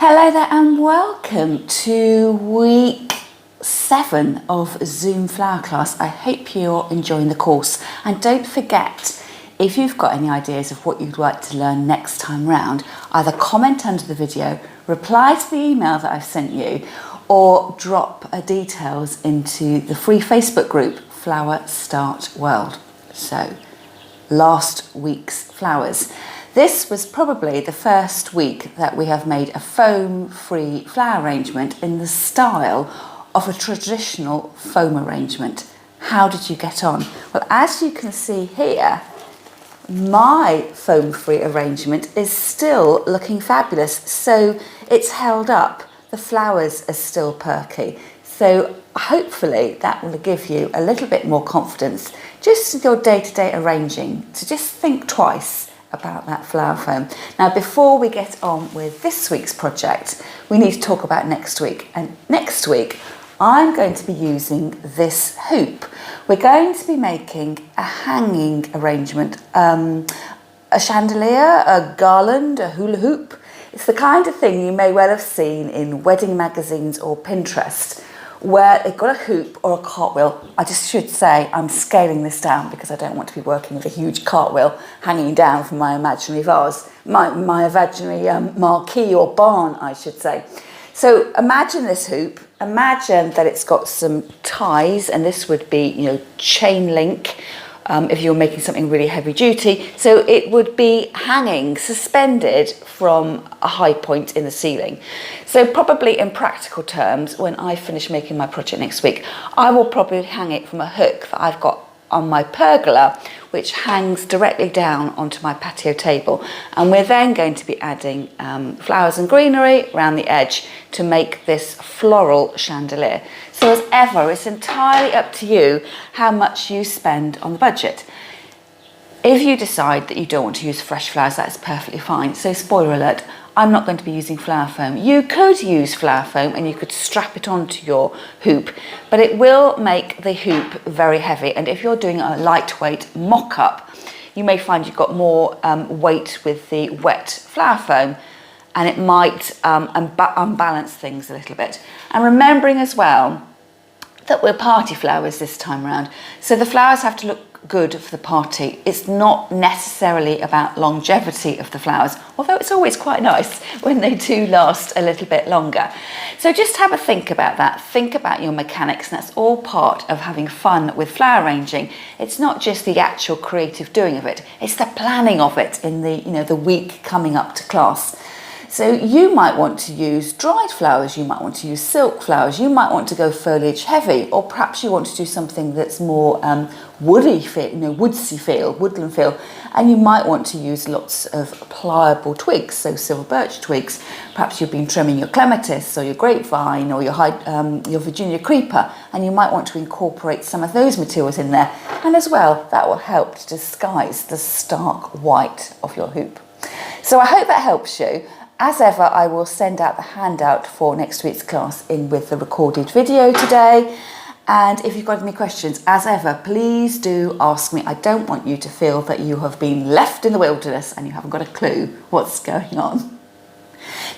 Hello there and welcome to week 7 of Zoom flower class. I hope you're enjoying the course, and don't forget, if you've got any ideas of what you'd like to learn next time round, either comment under the video, reply to the email that I've sent you, or drop details into the free Facebook group Flower Start World. So, last week's flowers. This was probably the first week that we have made a foam-free flower arrangement in the style of a traditional foam arrangement. How did you get on? Well, as you can see here, my foam-free arrangement is still looking fabulous. So it's held up. The flowers are still perky. So hopefully that will give you a little bit more confidence just in your day-to-day arranging, to just think twice about that flower foam. Now, before we get on with this week's project, we need to talk about next week. And next week, I'm going to be using this hoop. We're going to be making a hanging arrangement, a chandelier, a garland, a hula hoop. It's the kind of thing you may well have seen in wedding magazines or Pinterest, where they've got a hoop or a cartwheel. I just should say I'm scaling this down because I don't want to be working with a huge cartwheel hanging down from my imaginary vase, my imaginary marquee or barn, I should say. So imagine this hoop. Imagine that it's got some ties, and this would be, chain link. If you're making something really heavy duty. So it would be hanging, suspended from a high point in the ceiling. So probably in practical terms, when I finish making my project next week, I will probably hang it from a hook that I've got on my pergola, which hangs directly down onto my patio table. And we're then going to be adding flowers and greenery around the edge to make this floral chandelier. So as ever, it's entirely up to you how much you spend on the budget. If you decide that you don't want to use fresh flowers, that's perfectly fine. So spoiler alert, I'm not going to be using flower foam. You could use flower foam and you could strap it onto your hoop, but it will make the hoop very heavy. And if you're doing a lightweight mock-up, you may find you've got more weight with the wet flower foam, and it might unbalance things a little bit. And remembering as well that we're party flowers this time around, so the flowers have to look good for the party. It's not necessarily about longevity of the flowers, although it's always quite nice when they do last a little bit longer. So just have a think about that. Think about your mechanics, and that's all part of having fun with flower arranging. It's not just the actual creative doing of it, it's the planning of it in the the week coming up to class. So you might want to use dried flowers, you might want to use silk flowers, you might want to go foliage heavy, or perhaps you want to do something that's more woody feel, woodsy feel, woodland feel, and you might want to use lots of pliable twigs, so silver birch twigs. Perhaps you've been trimming your clematis or your grapevine or your Virginia creeper, and you might want to incorporate some of those materials in there. And as well, that will help to disguise the stark white of your hoop. So I hope that helps you. As ever, I will send out the handout for next week's class in with the recorded video today. And if you've got any questions, as ever, please do ask me. I don't want you to feel that you have been left in the wilderness and you haven't got a clue what's going on.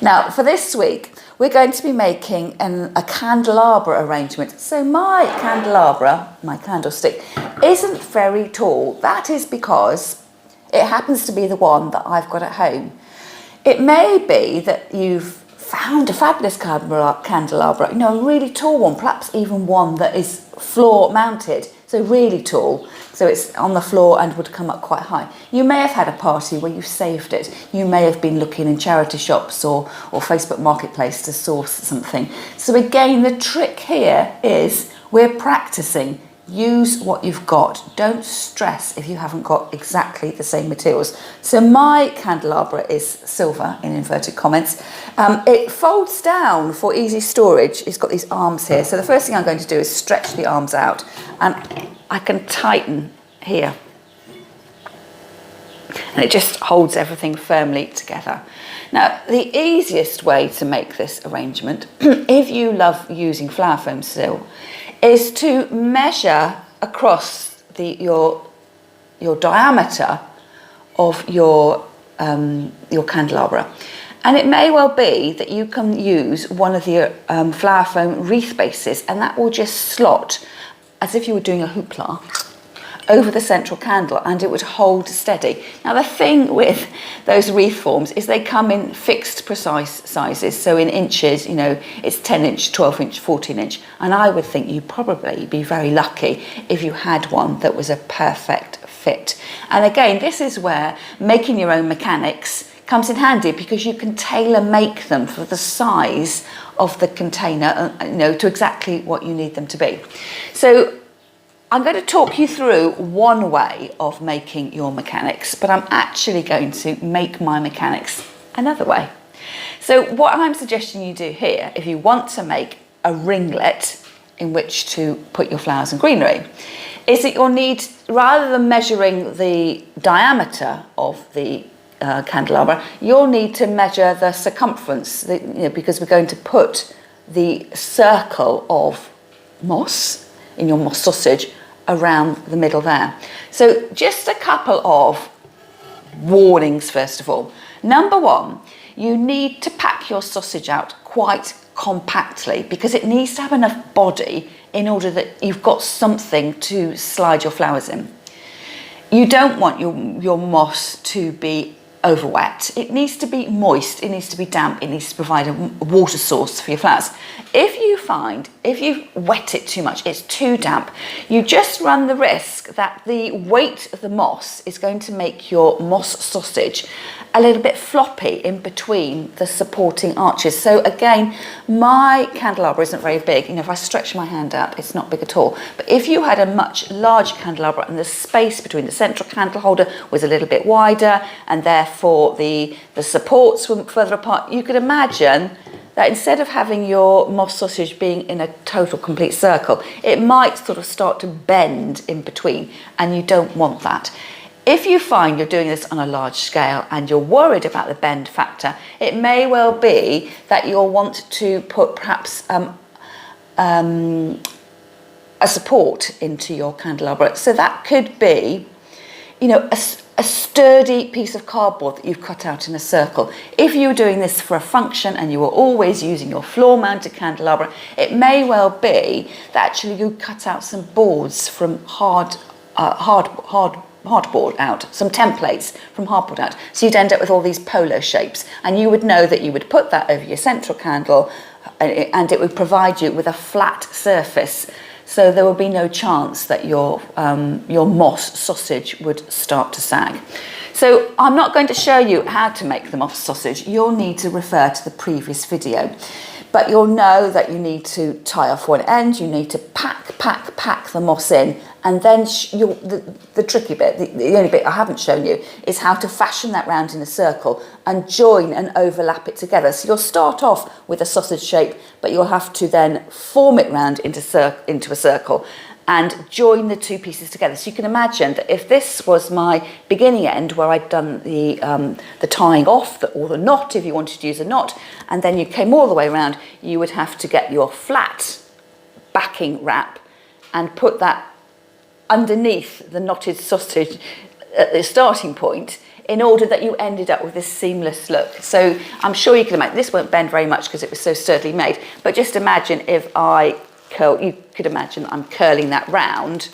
Now, for this week, we're going to be making a candelabra arrangement. So my candelabra, my candlestick, isn't very tall. That is because it happens to be the one that I've got at home. It may be that you've found a fabulous candelabra, a really tall one, perhaps even one that is floor mounted, so really tall, so it's on the floor and would come up quite high. You may have had a party where you saved it. You may have been looking in charity shops or Facebook Marketplace to source something. So again, the trick here is we're practicing. Use what you've got. Don't stress if you haven't got exactly the same materials. So my candelabra is silver, in inverted commas. It folds down for easy storage. It's got these arms here. So the first thing I'm going to do is stretch the arms out, and I can tighten here. And it just holds everything firmly together. Now, the easiest way to make this arrangement, if you love using flower foam still, is to measure across your diameter of your candelabra. And it may well be that you can use one of the flower foam wreath bases, and that will just slot as if you were doing a hoopla over the central candle, and it would hold steady. Now the thing with those wreath forms is they come in fixed precise sizes. So in inches, you know, it's 10 inch, 12 inch, 14 inch. And I would think you'd probably be very lucky if you had one that was a perfect fit. And again, this is where making your own mechanics comes in handy, because you can tailor make them for the size of the container, you know, to exactly what you need them to be. So I'm going to talk you through one way of making your mechanics, but I'm actually going to make my mechanics another way. So what I'm suggesting you do here, if you want to make a ringlet in which to put your flowers and greenery, is that you'll need, rather than measuring the diameter of the candelabra, you'll need to measure the circumference, you know, because we're going to put the circle of moss in your moss sausage around the middle there. So just a couple of warnings first of all. Number one, you need to pack your sausage out quite compactly, because it needs to have enough body in order that you've got something to slide your flowers in. You don't want your moss to be over wet. It needs to be moist, it needs to be damp, it needs to provide a water source for your flowers. If you wet it too much, it's too damp, you just run the risk that the weight of the moss is going to make your moss sausage a little bit floppy in between the supporting arches. So again, my candelabra isn't very big. You know, if I stretch my hand out, it's not big at all. But if you had a much larger candelabra and the space between the central candle holder was a little bit wider, and therefore the supports were further apart, you could imagine that instead of having your moss sausage being in a total complete circle, it might sort of start to bend in between, and you don't want that. If you find you're doing this on a large scale and you're worried about the bend factor, it may well be that you'll want to put perhaps a support into your candelabra. So that could be, you know, a sturdy piece of cardboard that you've cut out in a circle. If you're doing this for a function and you were always using your floor mounted candelabra, it may well be that actually you cut out some boards from hardboard out, some templates from hardboard out. So you'd end up with all these polo shapes, and you would know that you would put that over your central candle and it would provide you with a flat surface. So there will be no chance that your moss sausage would start to sag. So I'm not going to show you how to make the moss sausage. You'll need to refer to the previous video. But you'll know that you need to tie off one end, you need to pack the moss in, and then the tricky bit, the only bit I haven't shown you, is how to fashion that round in a circle and join and overlap it together. So you'll start off with a sausage shape, but you'll have to then form it round into a circle and join the two pieces together. So you can imagine that if this was my beginning end, where I'd done the tying off, or the knot if you wanted to use a knot, and then you came all the way around, you would have to get your flat backing wrap and put that underneath the knotted sausage at the starting point, in order that you ended up with this seamless look. So I'm sure you can imagine, this won't bend very much because it was so sturdily made, but just imagine if you could imagine I'm curling that round,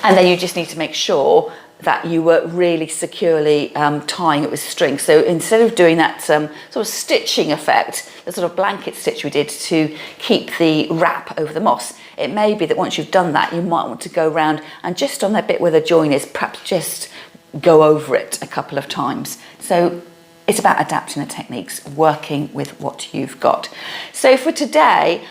and then you just need to make sure that you were really securely tying it with string. So instead of doing that sort of stitching effect, the sort of blanket stitch we did to keep the wrap over the moss, it may be that once you've done that, you might want to go round and just on that bit where the join is, perhaps just go over it a couple of times. So it's about adapting the techniques, working with what you've got. So for today,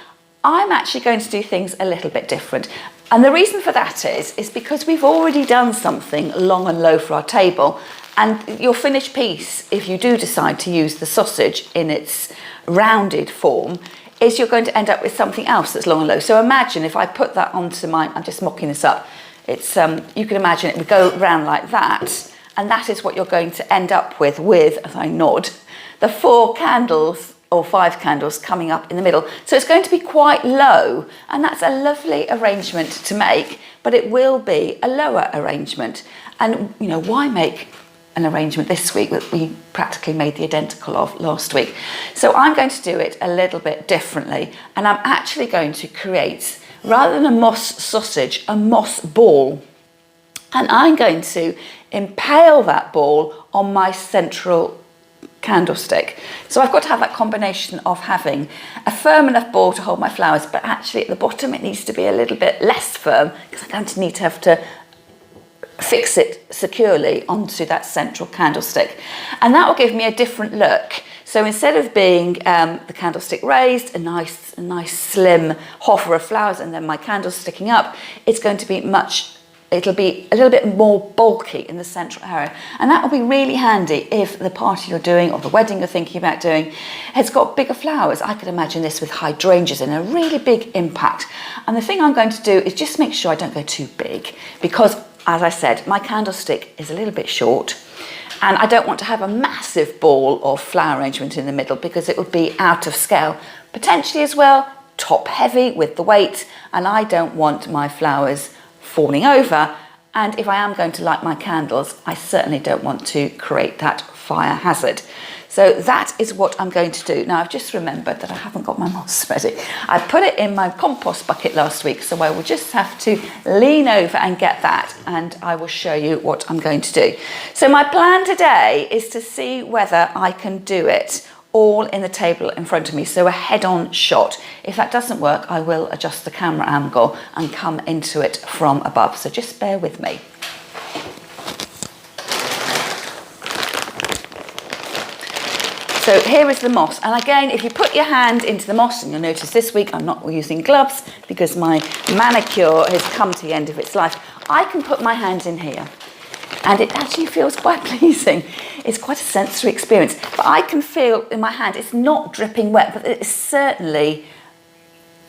I'm actually going to do things a little bit different. And the reason for that is because we've already done something long and low for our table, and your finished piece, if you do decide to use the sausage in its rounded form, is you're going to end up with something else that's long and low. So imagine if I put that onto I'm just mocking this up, it's you can imagine it would go round like that, and that is what you're going to end up with, as I nod, the 4 candles or 5 candles coming up in the middle. So it's going to be quite low, and that's a lovely arrangement to make, but it will be a lower arrangement. And you know, why make an arrangement this week that we practically made the identical of last week. So I'm going to do it a little bit differently, and I'm actually going to create, rather than a moss sausage, a moss ball. And I'm going to impale that ball on my central candlestick. So I've got to have that combination of having a firm enough ball to hold my flowers, but actually at the bottom it needs to be a little bit less firm, because I'm going to need to have to fix it securely onto that central candlestick. And that will give me a different look. So instead of being the candlestick raised, a nice slim hover of flowers and then my candle sticking up, it's going to be it'll be a little bit more bulky in the central area. And that will be really handy if the party you're doing or the wedding you're thinking about doing has got bigger flowers. I could imagine this with hydrangeas in a really big impact. And the thing I'm going to do is just make sure I don't go too big, because, as I said, my candlestick is a little bit short and I don't want to have a massive ball of flower arrangement in the middle, because it would be out of scale. Potentially as well, top heavy with the weight, and I don't want my flowers falling over, and if I am going to light my candles, I certainly don't want to create that fire hazard. So that is what I'm going to do. Now I've just remembered that I haven't got my moss ready. I put it in my compost bucket last week, so I will just have to lean over and get that, and I will show you what I'm going to do. So my plan today is to see whether I can do it all in the table in front of me, so a head-on shot. If that doesn't work, I will adjust the camera angle and come into it from above, so just bear with me. So here is the moss, and again, if you put your hand into the moss, and you'll notice this week I'm not using gloves because my manicure has come to the end of its life, I can put my hand in here. And it actually feels quite pleasing. It's quite a sensory experience. But I can feel in my hand, it's not dripping wet, but it's certainly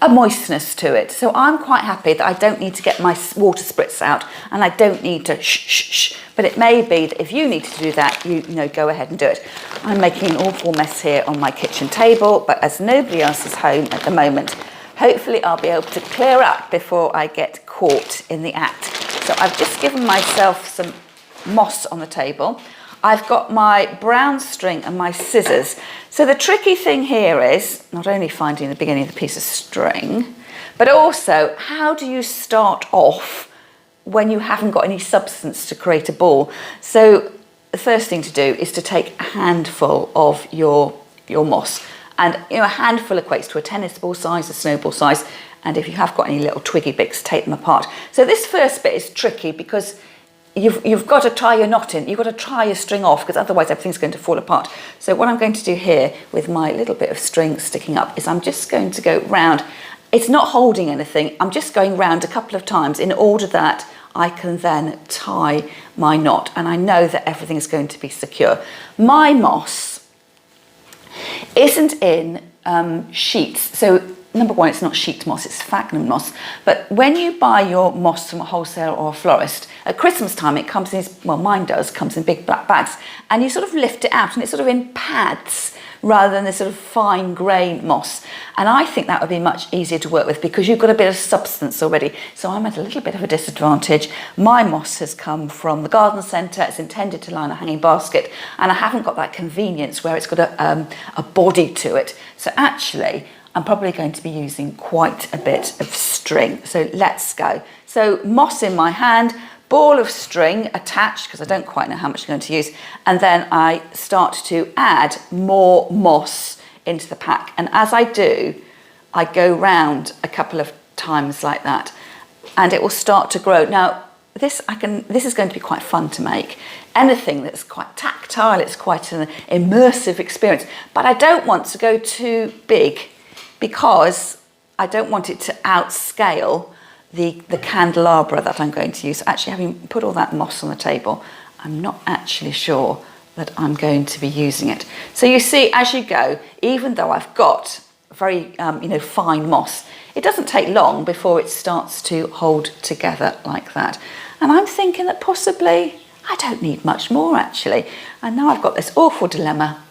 a moistness to it. So I'm quite happy that I don't need to get my water spritz out, and I don't need to shh. But it may be that if you need to do that, you know, go ahead and do it. I'm making an awful mess here on my kitchen table, but as nobody else is home at the moment, hopefully I'll be able to clear up before I get caught in the act. So I've just given myself some moss on the table. I've got my brown string and my scissors. So the tricky thing here is not only finding the beginning of the piece of string, but also how do you start off when you haven't got any substance to create a ball. So the first thing to do is to take a handful of your moss, and you know, a handful equates to a tennis ball size, a snowball size, and if you have got any little twiggy bits, take them apart. So this first bit is tricky because you've got to tie your knot in, you've got to try your string off, because otherwise everything's going to fall apart. So what I'm going to do here with my little bit of string sticking up is I'm just going to go round. It's not holding anything, I'm just going round a couple of times in order that I can then tie my knot, and I know that everything is going to be secure. My moss isn't in sheets, so number one, it's not sheet moss, it's sphagnum moss. But when you buy your moss from a wholesaler or a florist, at Christmas time it comes in, well, mine does, comes in big black bags, and you sort of lift it out and it's sort of in pads rather than this sort of fine grain moss. And I think that would be much easier to work with because you've got a bit of substance already. So I'm at a little bit of a disadvantage. My moss has come from the garden centre, it's intended to line a hanging basket, and I haven't got that convenience where it's got a body to it. So actually, I'm probably going to be using quite a bit of string. So let's go. So moss in my hand, ball of string attached, because I don't quite know how much I'm going to use, and then I start to add more moss into the pack. And as I do, I go round a couple of times like that, and it will start to grow. Now, this is going to be quite fun to make. Anything that's quite tactile, it's quite an immersive experience, but I don't want to go too big, because I don't want it to outscale the candelabra that I'm going to use. Actually, having put all that moss on the table, I'm not actually sure that I'm going to be using it. So you see, as you go, even though I've got very fine moss, it doesn't take long before it starts to hold together like that. And I'm thinking that possibly I don't need much more, actually. And now I've got this awful dilemma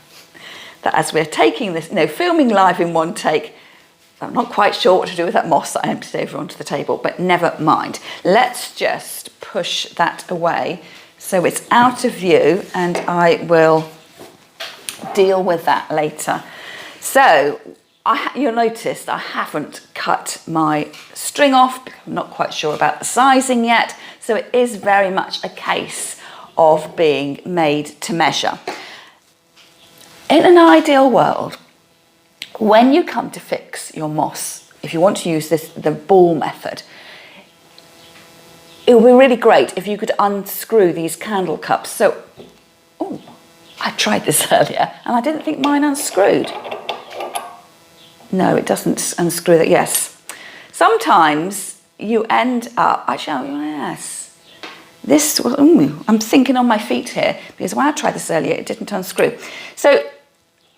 that as we're taking this, filming live in one take, I'm not quite sure what to do with that moss that I emptied over onto the table, but never mind. Let's just push that away so it's out of view, and I will deal with that later. So you'll notice I haven't cut my string off because I'm not quite sure about the sizing yet. So it is very much a case of being made to measure. In an ideal world, when you come to fix your moss, if you want to use the ball method, it would be really great if you could unscrew these candle cups. So, oh, I tried this earlier and I didn't think mine unscrewed. No, it doesn't unscrew that. Yes. Sometimes you end up, actually, oh, yes. This was, I'm thinking on my feet here because when I tried this earlier, it didn't unscrew. So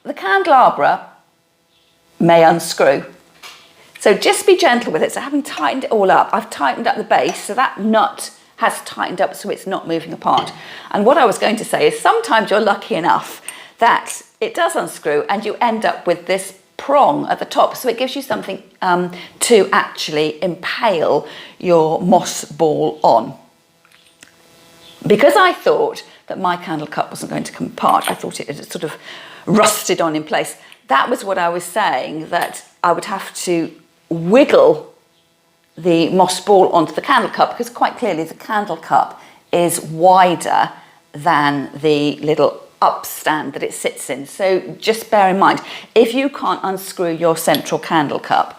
the candelabra may unscrew. So just be gentle with it. So having tightened it all up, I've tightened up the base, so that nut has tightened up so it's not moving apart. And what I was going to say is sometimes you're lucky enough that it does unscrew and you end up with this prong at the top, so it gives you something to actually impale your moss ball on. Because I thought that my candle cup wasn't going to come apart, I thought it had sort of rusted on in place. That was what I was saying, that I would have to wiggle the moss ball onto the candle cup, because quite clearly the candle cup is wider than the little upstand that it sits in. So just bear in mind, if you can't unscrew your central candle cup,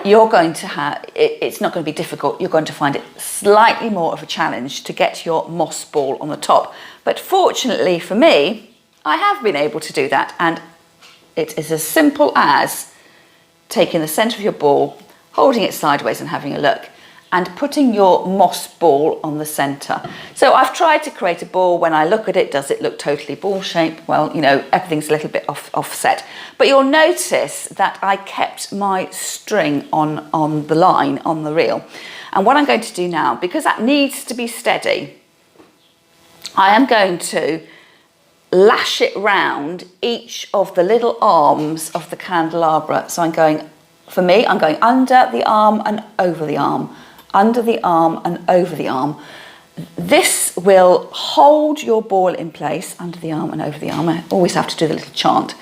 you're going to have, it's not going to be difficult, you're going to find it slightly more of a challenge to get your moss ball on the top. But fortunately for me, I have been able to do that, and it is as simple as taking the centre of your ball, holding it sideways and having a look, and putting your moss ball on the centre. So I've tried to create a ball. When I look at it, does it look totally ball shaped? Well, you know, everything's a little bit offset. But you'll notice that I kept my string on the line, on the reel. And what I'm going to do now, because that needs to be steady, I am going to lash it round each of the little arms of the candelabra. So I'm going, for me, I'm going under the arm and over the arm, under the arm and over the arm. This will hold your ball in place, under the arm and over the arm. I always have to do the little chant.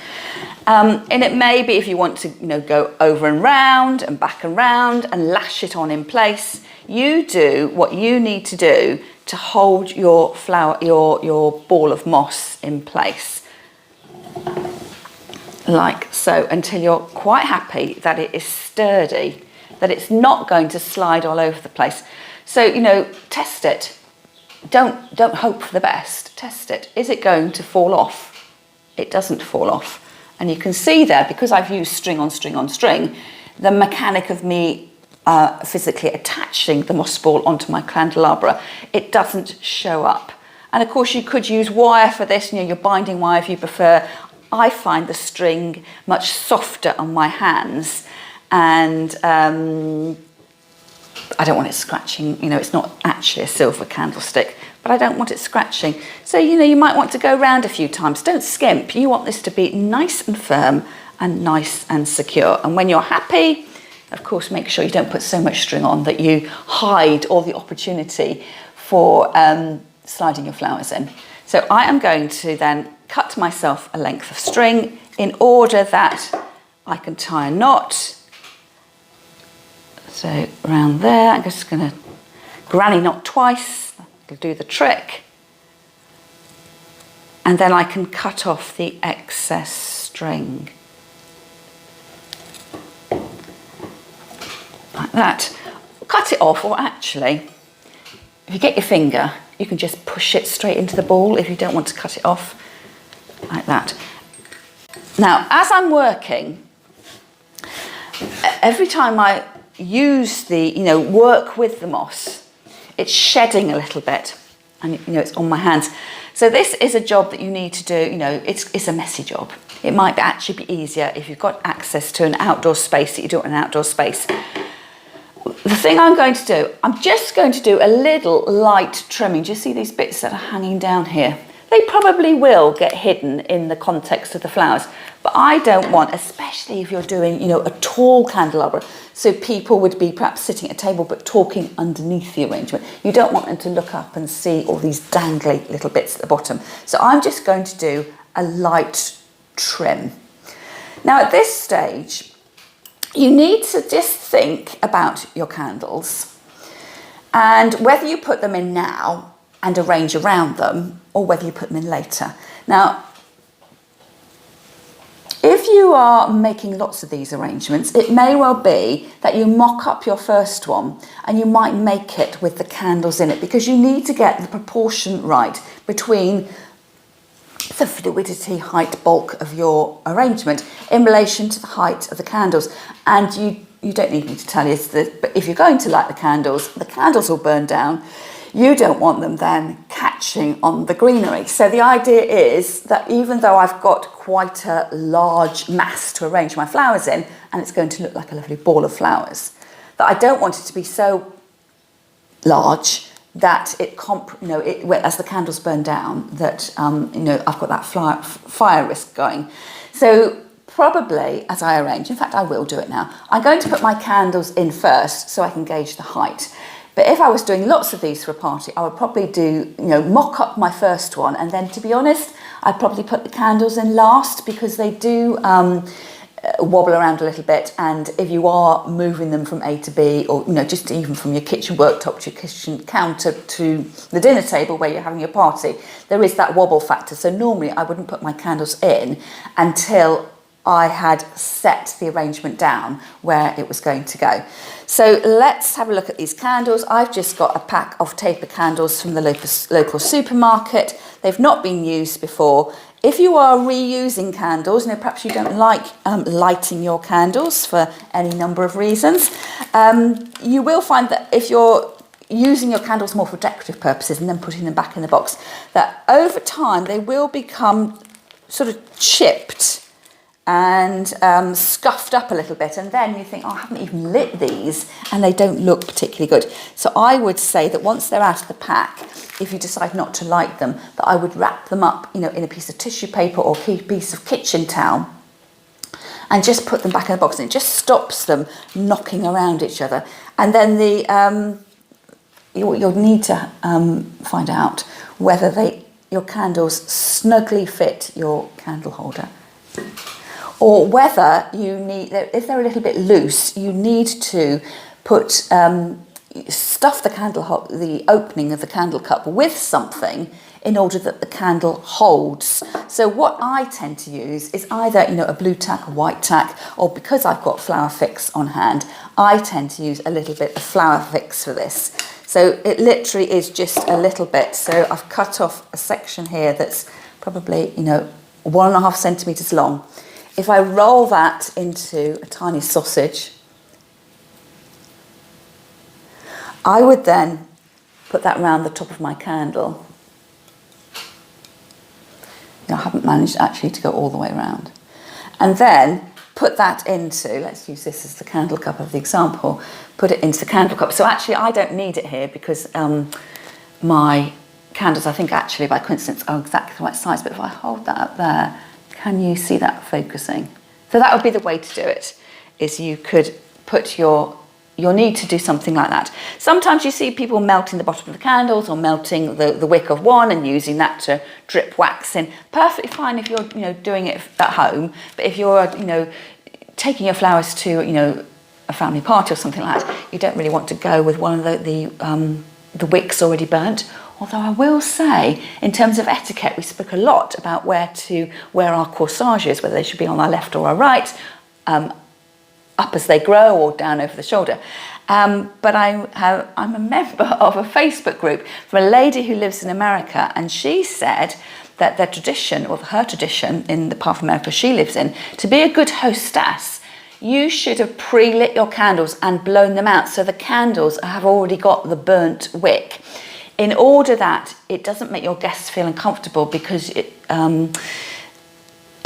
And it may be, if you want to, you know, go over and round and back and round and lash it on in place, you do what you need to do to hold your flower, your ball of moss in place, like so, until you're quite happy that it is sturdy, that it's not going to slide all over the place. So, you know, test it. Don't hope for the best. Test it. Is it going to fall off? It doesn't fall off. And you can see there, because I've used string on string on string, the mechanic of me physically attaching the moss ball onto my candelabra, it doesn't show up. And of course you could use wire for this, you know, your binding wire if you prefer. I find the string much softer on my hands, and I don't want it scratching. You know, it's not actually a silver candlestick, but I don't want it scratching. So, you know, you might want to go round a few times. Don't skimp. You want this to be nice and firm and nice and secure. And when you're happy, of course, make sure you don't put so much string on that you hide all the opportunity for sliding your flowers in. So I am going to then cut myself a length of string in order that I can tie a knot. So around there, I'm just going to granny knot twice. It'll do the trick. And then I can cut off the excess string. Like that. Cut it off, or actually, if you get your finger, you can just push it straight into the ball if you don't want to cut it off, like that. Now, as I'm working, every time I use the, you know, work with the moss, it's shedding a little bit, and you know, it's on my hands. So this is a job that you need to do, you know, it's a messy job. It might actually be easier if you've got access to an outdoor space, that you do it in an outdoor space. The thing I'm going to do, I'm just going to do a little light trimming. Do you see these bits that are hanging down here? they probably will get hidden in the context of the flowers. But I don't want, especially if you're doing, you know, a tall candelabra, so people would be perhaps sitting at a table but talking underneath the arrangement. You don't want them to look up and see all these dangly little bits at the bottom. So I'm just going to do a light trim. Now at this stage, you need to just think about your candles and whether you put them in now and arrange around them or whether you put them in later. Now, if you are making lots of these arrangements, it may well be that you mock up your first one and you might make it with the candles in it, because you need to get the proportion right between the fluidity, height, bulk of your arrangement in relation to the height of the candles. And you don't need me to tell you this, but if you're going to light the candles will burn down. You don't want them then catching on the greenery. So the idea is that even though I've got quite a large mass to arrange my flowers in, and it's going to look like a lovely ball of flowers, that I don't want it to be so large that as the candles burn down, that I've got that fire risk going. So probably as I arrange, in fact I will do it now, I'm going to put my candles in first so I can gauge the height. But if I was doing lots of these for a party, I would probably do, mock up my first one, and then, to be honest, I'd probably put the candles in last, because they do wobble around a little bit, and if you are moving them from A to B, or just even from your kitchen worktop to your kitchen counter to the dinner table where you're having your party, there is that wobble factor. So normally I wouldn't put my candles in until I had set the arrangement down where it was going to go. So let's have a look at these candles. I've just got a pack of taper candles from the local supermarket. They've not been used before. If you are reusing candles, perhaps you don't like lighting your candles for any number of reasons, you will find that if you're using your candles more for decorative purposes and then putting them back in the box, that over time they will become sort of chipped and scuffed up a little bit, and then you think, I haven't even lit these, and they don't look particularly good. So I would say that once they're out of the pack, if you decide not to light them, that I would wrap them up in a piece of tissue paper or piece of kitchen towel and just put them back in the box, and it just stops them knocking around each other. And then you'll need to find out whether your candles snugly fit your candle holder, or whether you need, if they're a little bit loose, you need to put stuff the opening of the candle cup with something in order that the candle holds. So what I tend to use is either a blue tack, a white tack, or because I've got flour fix on hand, I tend to use a little bit of flour fix for this. So it literally is just a little bit. So I've cut off a section here that's probably 1.5 centimetres long. If I roll that into a tiny sausage, I would then put that around the top of my candle. I haven't managed actually to go all the way around. And then put that into, let's use this as the candle cup of the example, put it into the candle cup. So actually I don't need it here because my candles, I think actually by coincidence, are exactly the right size. But if I hold that up there, can you see that focusing? So that would be the way to do it, is you could put you'll need to do something like that. Sometimes you see people melting the bottom of the candles or melting the wick of one and using that to drip wax in. Perfectly fine if you're doing it at home, but if you're taking your flowers to a family party or something like that, you don't really want to go with one of the wicks already burnt. Although I will say, in terms of etiquette, we spoke a lot about where to wear our corsages, whether they should be on our left or our right, up as they grow or down over the shoulder. But I'm a member of a Facebook group for a lady who lives in America, and she said that their tradition, or her tradition in the part of America she lives in, to be a good hostess, you should have pre-lit your candles and blown them out so the candles have already got the burnt wick, in order that it doesn't make your guests feel uncomfortable because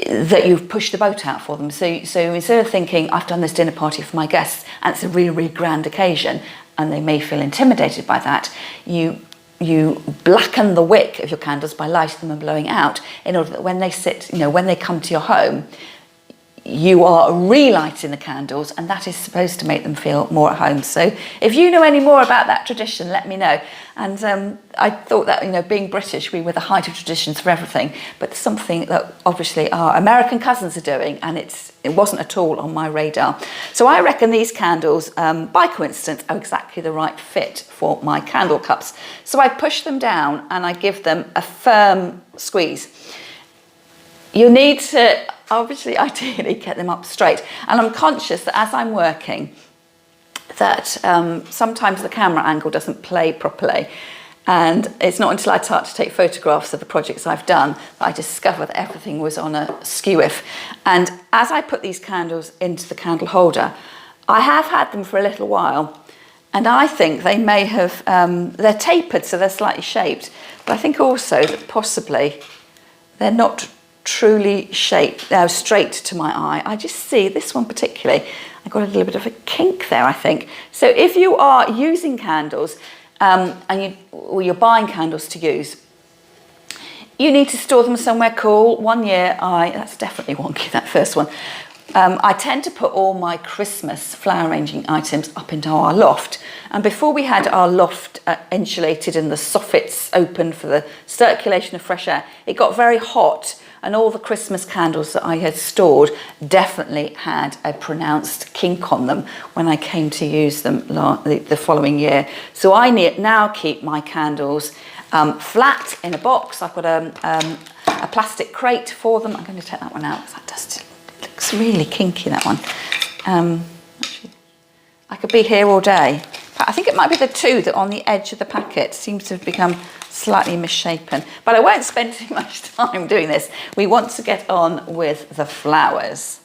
that you've pushed the boat out for them. So instead of thinking, I've done this dinner party for my guests and it's a really, really grand occasion and they may feel intimidated by that, you you blacken the wick of your candles by lighting them and blowing out, in order that when they sit, when they come to your home, you are relighting the candles, and that is supposed to make them feel more at home. So if you know any more about that tradition, let me know. And I thought that, being British, we were the height of traditions for everything, but something that obviously our American cousins are doing, and it wasn't at all on my radar. So I reckon these candles, by coincidence, are exactly the right fit for my candle cups. So I push them down and I give them a firm squeeze. You need to obviously ideally get them up straight, and I'm conscious that as I'm working that sometimes the camera angle doesn't play properly, and it's not until I start to take photographs of the projects I've done that I discover that everything was on a skew-if. And as I put these candles into the candle holder, I have had them for a little while, and I think they may have, they're tapered, so they're slightly shaped, but I think also that possibly they're not truly shaped, straight to my eye. I just see this one particularly, I got a little bit of a kink there, I think. So if you are using candles and you're buying candles to use, you need to store them somewhere cool. One year, that's definitely wonky, that first one. I tend to put all my Christmas flower arranging items up into our loft. And before we had our loft insulated and the soffits open for the circulation of fresh air, it got very hot, and all the Christmas candles that I had stored definitely had a pronounced kink on them when I came to use them the following year. So I now keep my candles flat in a box. I've got a plastic crate for them. I'm going to take that one out because that does looks really kinky, that one. Actually, I could be here all day. I think it might be the two that on the edge of the packet seems to have become slightly misshapen, but I won't spend too much time doing this. We want to get on with the flowers.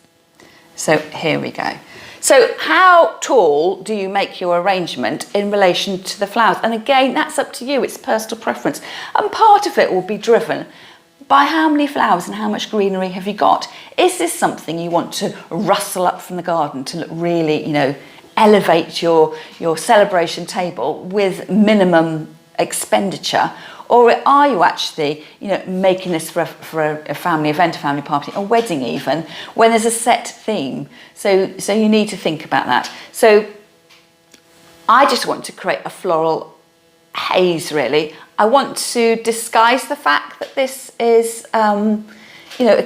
So here we go. So how tall do you make your arrangement in relation to the flowers? And again, that's up to you, it's personal preference. And part of it will be driven by how many flowers and how much greenery have you got. Is this something you want to rustle up from the garden to look really, elevate your celebration table with minimum expenditure, or are you actually making this for a family event, a family party, a wedding even, when there's a set theme? So you need to think about that. So I just want to create a floral haze, really. I want to disguise the fact that this is a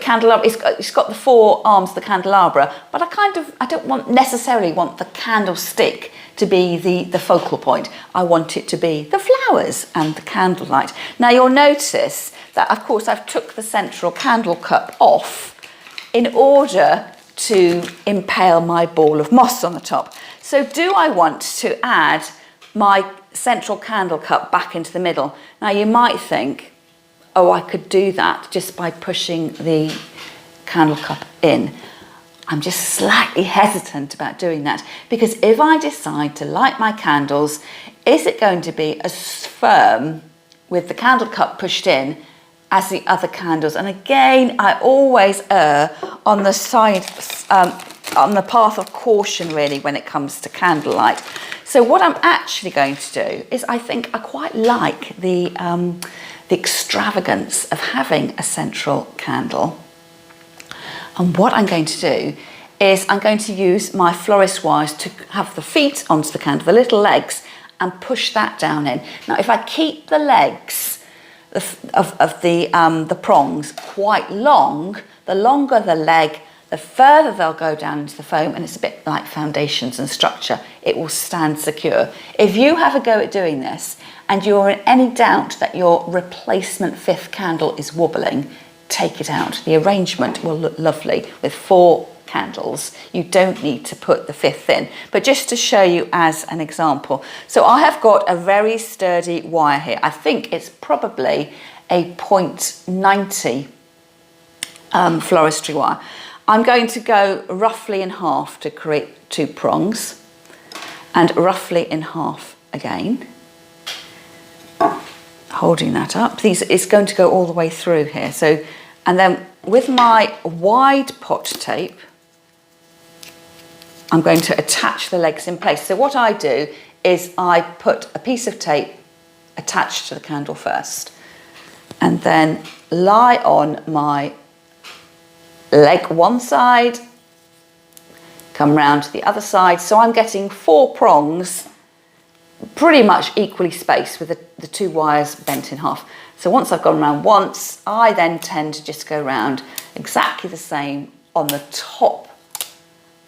candelabra. It's got the four arms of the candelabra, but I don't necessarily want the candlestick to be the focal point. I want it to be the flowers and the candlelight. Now you'll notice that, of course, I've took the central candle cup off in order to impale my ball of moss on the top. So do I want to add my central candle cup back into the middle? Now you might think, oh, I could do that just by pushing the candle cup in. I'm just slightly hesitant about doing that, because if I decide to light my candles, is it going to be as firm with the candle cup pushed in as the other candles? And again, I always err on the side, on the path of caution, really, when it comes to candlelight. So what I'm actually going to do is, I think I quite like the extravagance of having a central candle. And what I'm going to do is I'm going to use my Florist wires to have the feet onto the candle, the little legs, and push that down in. Now, if I keep the legs of the prongs quite long, the longer the leg, the further they'll go down into the foam, and it's a bit like foundations and structure. It will stand secure. If you have a go at doing this and you're in any doubt that your replacement fifth candle is wobbling, take it out. The arrangement will look lovely with 4 candles. You don't need to put the fifth in, but just to show you as an example. So I have got a very sturdy wire here. I think it's probably a 0.90 floristry wire. I'm going to go roughly in half to create 2 prongs, and roughly in half again. Holding that up, it's going to go all the way through here. So, and then with my wide pot tape, I'm going to attach the legs in place. So what I do is I put a piece of tape attach to the candle first, and then lie on my leg one side, come round to the other side. So I'm getting 4 prongs pretty much equally spaced with the 2 wires bent in half. So once I've gone around once, I then tend to just go round exactly the same on the top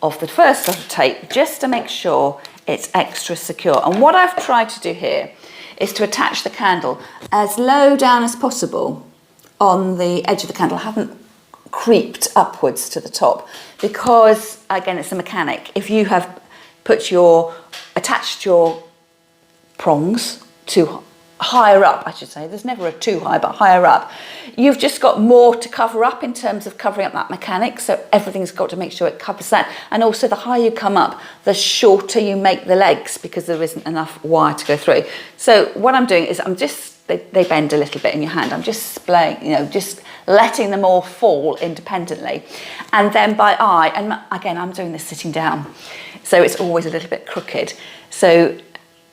of the first lot of tape, just to make sure it's extra secure. And what I've tried to do here is to attach the candle as low down as possible on the edge of the candle. I haven't creeped upwards to the top because, again, it's a mechanic. If you have attached your prongs to higher up, I should say, there's never a too high, but higher up, you've just got more to cover up in terms of covering up that mechanic. So everything's got to make sure it covers that. And also the higher you come up, the shorter you make the legs because there isn't enough wire to go through. So what I'm doing is they bend a little bit in your hand. I'm just splaying, just letting them all fall independently. And then by eye, and again, I'm doing this sitting down, so it's always a little bit crooked. So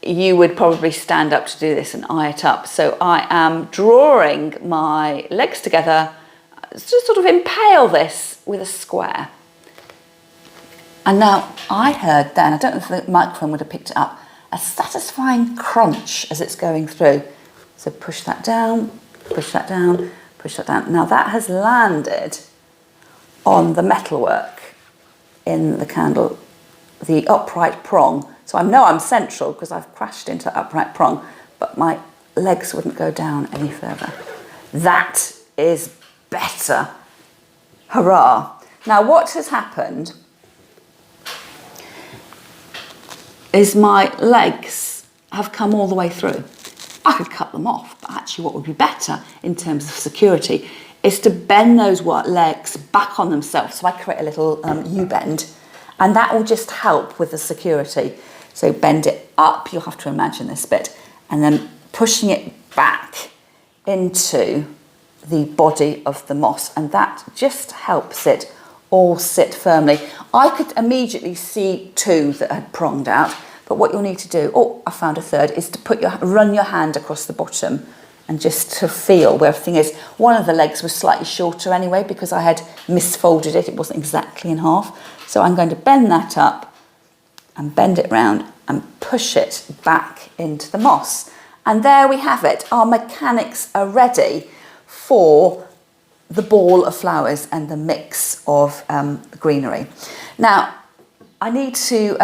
you would probably stand up to do this and eye it up. So I am drawing my legs together to sort of impale this with a square. And now I heard then, I don't know if the microphone would have picked it up, a satisfying crunch as it's going through. So push that down, push that down, push that down. Now that has landed on the metalwork in the candle, the upright prong. So I know I'm central because I've crashed into the upright prong, but my legs wouldn't go down any further. That is better. Hurrah. Now what has happened is my legs have come all the way through. I could cut them off, but actually what would be better in terms of security is to bend those legs back on themselves. So I create a little U-bend, and that will just help with the security. So bend it up, you'll have to imagine this bit, and then pushing it back into the body of the moss, and that just helps it all sit firmly. I could immediately see 2 that had pronged out, but what you'll need to do, I found a third, is to run your hand across the bottom and just to feel where everything is. One of the legs was slightly shorter anyway because I had misfolded it. It wasn't exactly in half. So I'm going to bend that up and bend it round and push it back into the moss. And there we have it. Our mechanics are ready for the ball of flowers and the mix of greenery. Now, I need to,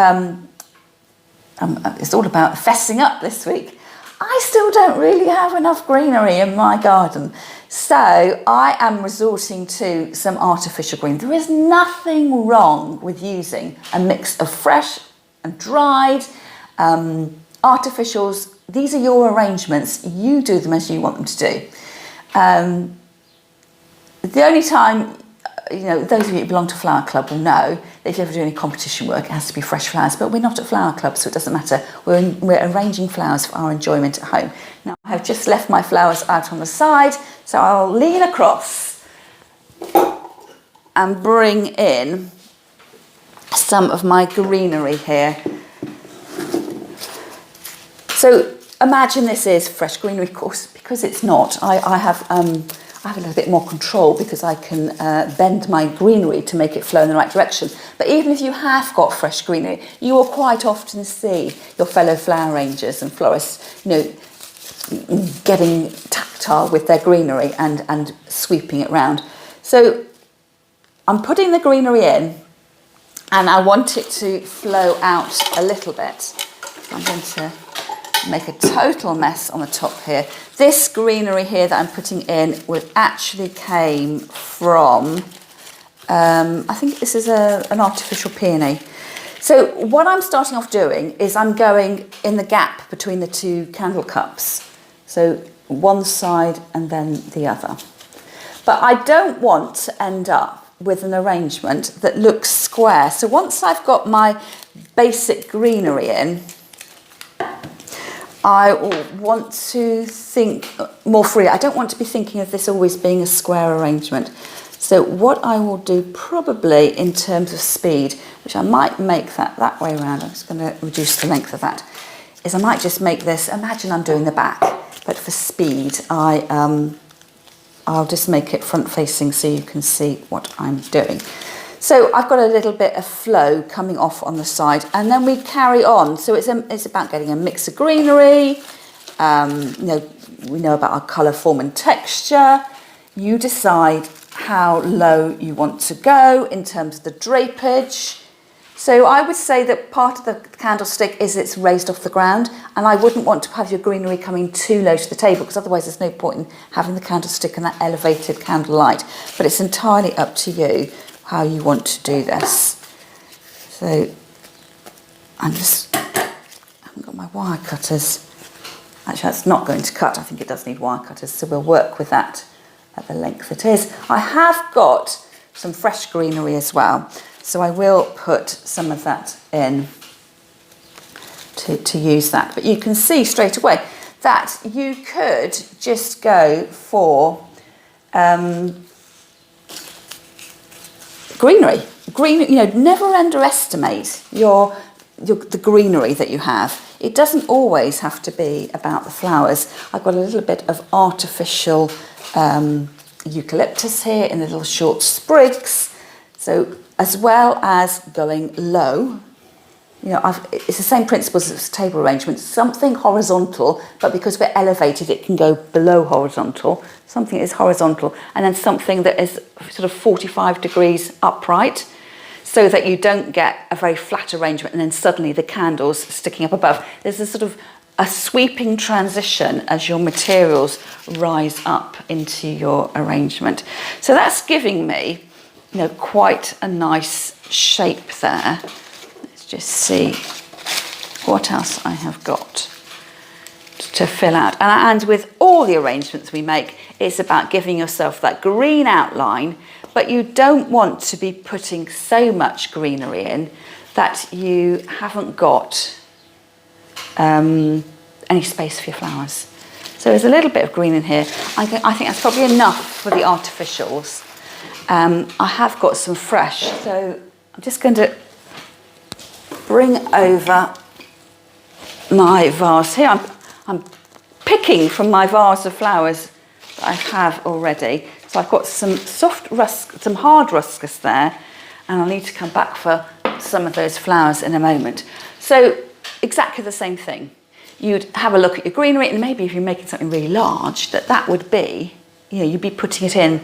it's all about fessing up this week. I still don't really have enough greenery in my garden. So I am resorting to some artificial green. There is nothing wrong with using a mix of fresh and dried artificials. These are your arrangements. You do them as you want them to do. The only time, those of you who belong to Flower Club will know that if you ever do any competition work, it has to be fresh flowers, but we're not at Flower Club, so it doesn't matter. We're arranging flowers for our enjoyment at home. Now, I have just left my flowers out on the side, so I'll lean across and bring in some of my greenery here. So imagine this is fresh greenery, of course, because it's not. I have a little bit more control because I can bend my greenery to make it flow in the right direction. But even if you have got fresh greenery, you will quite often see your fellow flower arrangers and florists, getting tactile with their greenery and sweeping it round. So I'm putting the greenery in and I want it to flow out a little bit. So I'm going to make a total mess on the top here. This greenery here that I'm putting in actually came from, I think this is an artificial peony. So what I'm starting off doing is I'm going in the gap between the 2 candle cups. So one side and then the other. But I don't want to end up with an arrangement that looks square. So once I've got my basic greenery in, I want to think more freely. I don't want to be thinking of this always being a square arrangement. So what I will do probably in terms of speed, which I might make that way around, I'm just going to reduce the length of that, is I might just make this, imagine I'm doing the back, but for speed, I'll just make it front facing so you can see what I'm doing. So I've got a little bit of flow coming off on the side, and then we carry on. So it's about getting a mix of greenery. We know about our colour, form and texture. You decide how low you want to go in terms of the drapage. So I would say that part of the candlestick is it's raised off the ground, and I wouldn't want to have your greenery coming too low to the table, because otherwise there's no point in having the candlestick and that elevated candlelight. But it's entirely up to you how you want to do this. So I haven't got my wire cutters. Actually, that's not going to cut. I think it does need wire cutters, so we'll work with that at the length it is. I have got some fresh greenery as well, so I will put some of that in to use that. But you can see straight away that you could just go for greenery. Never underestimate the greenery that you have. It doesn't always have to be about the flowers. I've got a little bit of artificial eucalyptus here in little short sprigs. So as well as going low, it's the same principles as table arrangement. Something horizontal, but because we're elevated, it can go below horizontal. Something is horizontal, and then something that is sort of 45 degrees upright, so that you don't get a very flat arrangement and then suddenly the candles sticking up above. There's a sort of a sweeping transition as your materials rise up into your arrangement. So that's giving me, quite a nice shape there. Let's just see what else I have got to fill out. And with all the arrangements we make, it's about giving yourself that green outline, but you don't want to be putting so much greenery in that you haven't got any space for your flowers. So there's a little bit of green in here. I think that's probably enough for the artificials. I have got some fresh, so I'm just going to bring over my vase here. I'm picking from my vase of flowers that I have already. So I've got some some hard ruscus there, and I'll need to come back for some of those flowers in a moment. So exactly the same thing. You'd have a look at your greenery, and maybe if you're making something really large, that would be, you'd be putting it in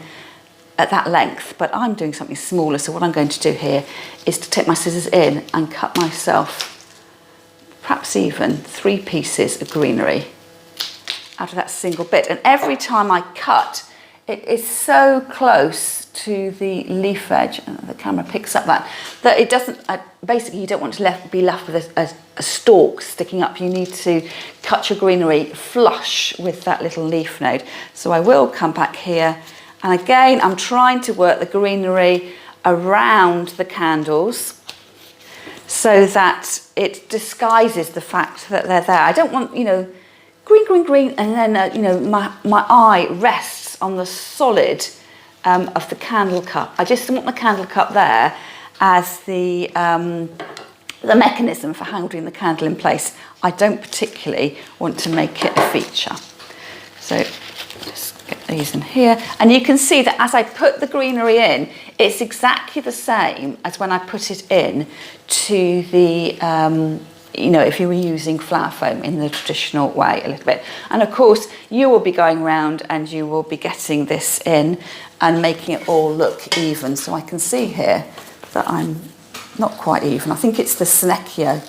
at that length. But I'm doing something smaller, so what I'm going to do here is to take my scissors in and cut myself perhaps even 3 pieces of greenery out of that single bit. And every time I cut, it is so close to the leaf edge, and the camera picks up that it doesn't, basically you don't want to be left with a stalk sticking up. You need to cut your greenery flush with that little leaf node. So I will come back here, and again I'm trying to work the greenery around the candles so that it disguises the fact that they're there. I don't want, green, and then, my eye rests on the solid of the candle cup. I just want the candle cup there as the mechanism for holding the candle in place. I don't particularly want to make it a feature. So just get these in here. And you can see that as I put the greenery in, it's exactly the same as when I put it in to the if you were using flower foam in the traditional way a little bit. And of course, you will be going around and you will be getting this in and making it all look even. So I can see here that I'm not quite even. I think it's the Snecchio.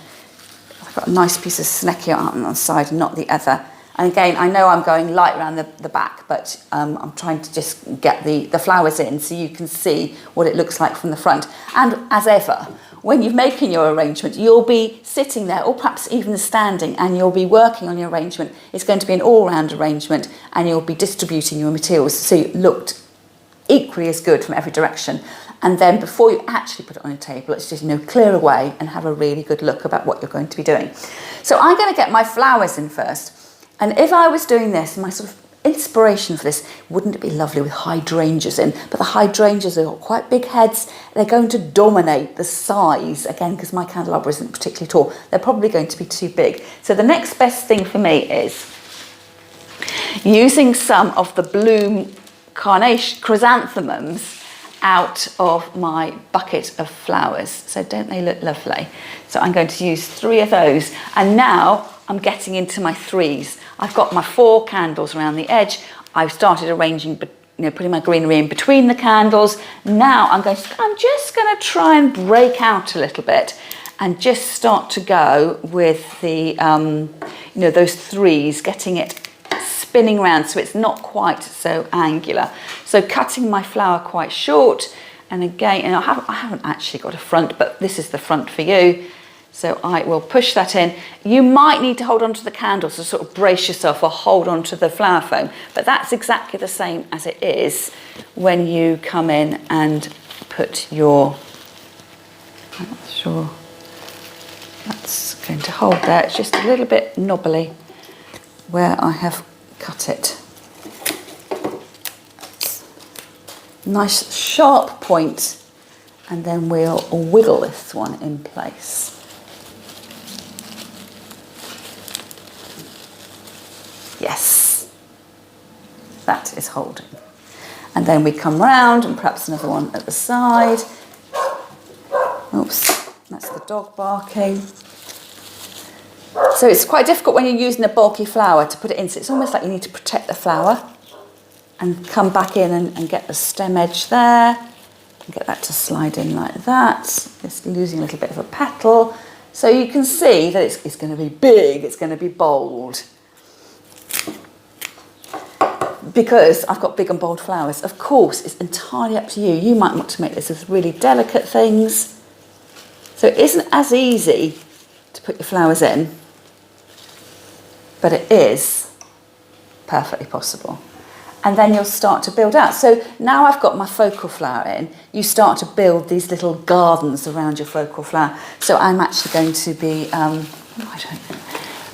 I've got a nice piece of Snecchio on the side and not the other. And again, I know I'm going light around the back, but I'm trying to just get the flowers in so you can see what it looks like from the front. And as ever, when you're making your arrangement, you'll be sitting there, or perhaps even standing, and you'll be working on your arrangement. It's going to be an all-round arrangement, and you'll be distributing your materials so it looked equally as good from every direction. And then before you actually put it on a table, it's just, clear away and have a really good look about what you're going to be doing. So I'm going to get my flowers in first. And if I was doing this, inspiration for this, wouldn't it be lovely with hydrangeas in? But the hydrangeas have got quite big heads. They're going to dominate the size, again, because my candelabra isn't particularly tall. They're probably going to be too big. So the next best thing for me is using some of the bloom carnation chrysanthemums out of my bucket of flowers. So don't they look lovely? So I'm going to use 3 of those. And now I'm getting into my 3s. I've got my 4 candles around the edge. I've started arranging, putting my greenery in between the candles. Now I'm just going to try and break out a little bit and just start to go with the, those 3s, getting it spinning round so it's not quite so angular. So cutting my flower quite short, and again, and I haven't actually got a front, but this is the front for you. So I will push that in. You might need to hold on to the candles to sort of brace yourself or hold on to the flower foam, but that's exactly the same as it is when you come in and put your, I'm not sure that's going to hold there. It's just a little bit knobbly where I have cut it. Nice sharp point, and then we'll wiggle this one in place. Yes, that is holding. And then we come round, and perhaps another one at the side. Oops, that's the dog barking. So it's quite difficult when you're using a bulky flower to put it in. So it's almost like you need to protect the flower and come back in and get the stem edge there. And get that to slide in like that. It's losing a little bit of a petal. So you can see that it's going to be big, it's going to be bold. Because I've got big and bold flowers. Of course, it's entirely up to you. You might want to make this with really delicate things. So it isn't as easy to put your flowers in, but it is perfectly possible. And then you'll start to build out. So now I've got my focal flower in, you start to build these little gardens around your focal flower. So I'm actually going to be,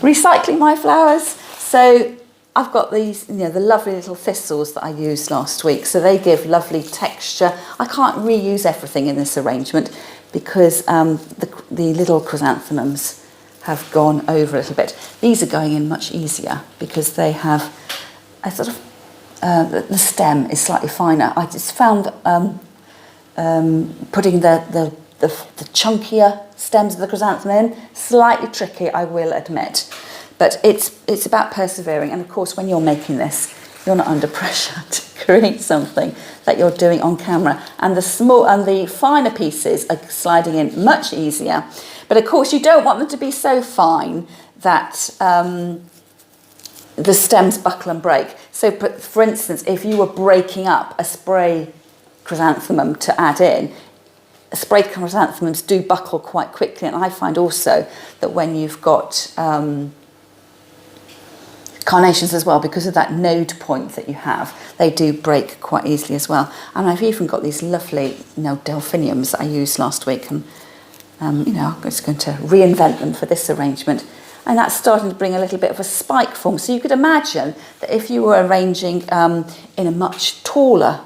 recycling my flowers. So I've got these, the lovely little thistles that I used last week. So they give lovely texture. I can't reuse everything in this arrangement because the little chrysanthemums have gone over a little bit. These are going in much easier because they have a sort of, the stem is slightly finer. I just found putting the chunkier stems of the chrysanthemum in, slightly tricky, I will admit. But it's about persevering, and of course when you're making this, you're not under pressure to create something that you're doing on camera. And the small and the finer pieces are sliding in much easier. But of course you don't want them to be so fine that the stems buckle and break. So for instance, if you were breaking up a spray chrysanthemum to add in, spray chrysanthemums do buckle quite quickly, and I find also that when you've got carnations as well, because of that node point that you have, they do break quite easily as well. And I've even got these lovely, delphiniums that I used last week, and I'm just going to reinvent them for this arrangement. And that's starting to bring a little bit of a spike form. So you could imagine that if you were arranging in a much taller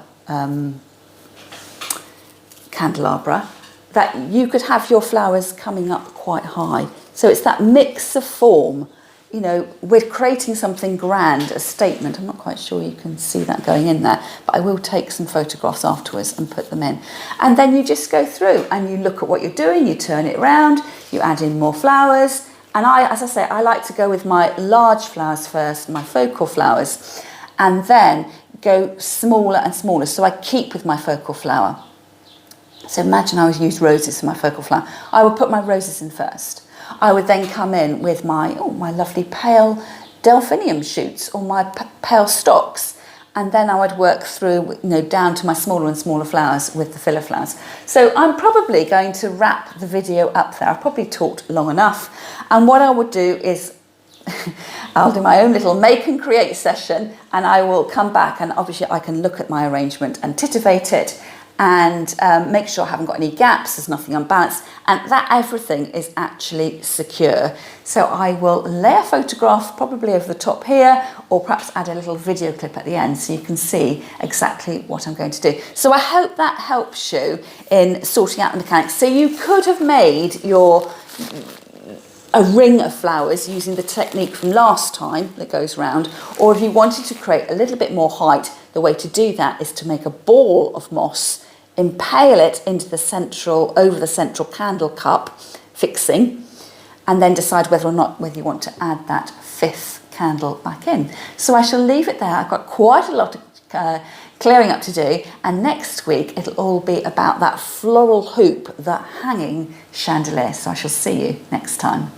candelabra, that you could have your flowers coming up quite high. So it's that mix of form. We're creating something grand, a statement. I'm not quite sure you can see that going in there, but I will take some photographs afterwards and put them in. And then you just go through and you look at what you're doing, you turn it around, you add in more flowers. And as I say, I like to go with my large flowers first, my focal flowers, and then go smaller and smaller. So I keep with my focal flower. So imagine I would use roses for my focal flower. I would put my roses in first. I would then come in with my lovely pale delphinium shoots or my pale stocks, and then I would work through, down to my smaller and smaller flowers with the filler flowers. So I'm probably going to wrap the video up there. I've probably talked long enough, and what I would do is I'll do my own little make and create session, and I will come back, and obviously I can look at my arrangement and titivate it and make sure I haven't got any gaps, there's nothing unbalanced, and that everything is actually secure. So I will lay a photograph probably over the top here, or perhaps add a little video clip at the end so you can see exactly what I'm going to do. So I hope that helps you in sorting out the mechanics. So you could have made a ring of flowers using the technique from last time that goes round, or if you wanted to create a little bit more height, the way to do that is to make a ball of moss, impale it into over the central candle cup fixing, and then decide whether you want to add that 5th candle back in. So I shall leave it there. I've got quite a lot of clearing up to do, and next week it'll all be about that floral hoop, that hanging chandelier. So I shall see you next time.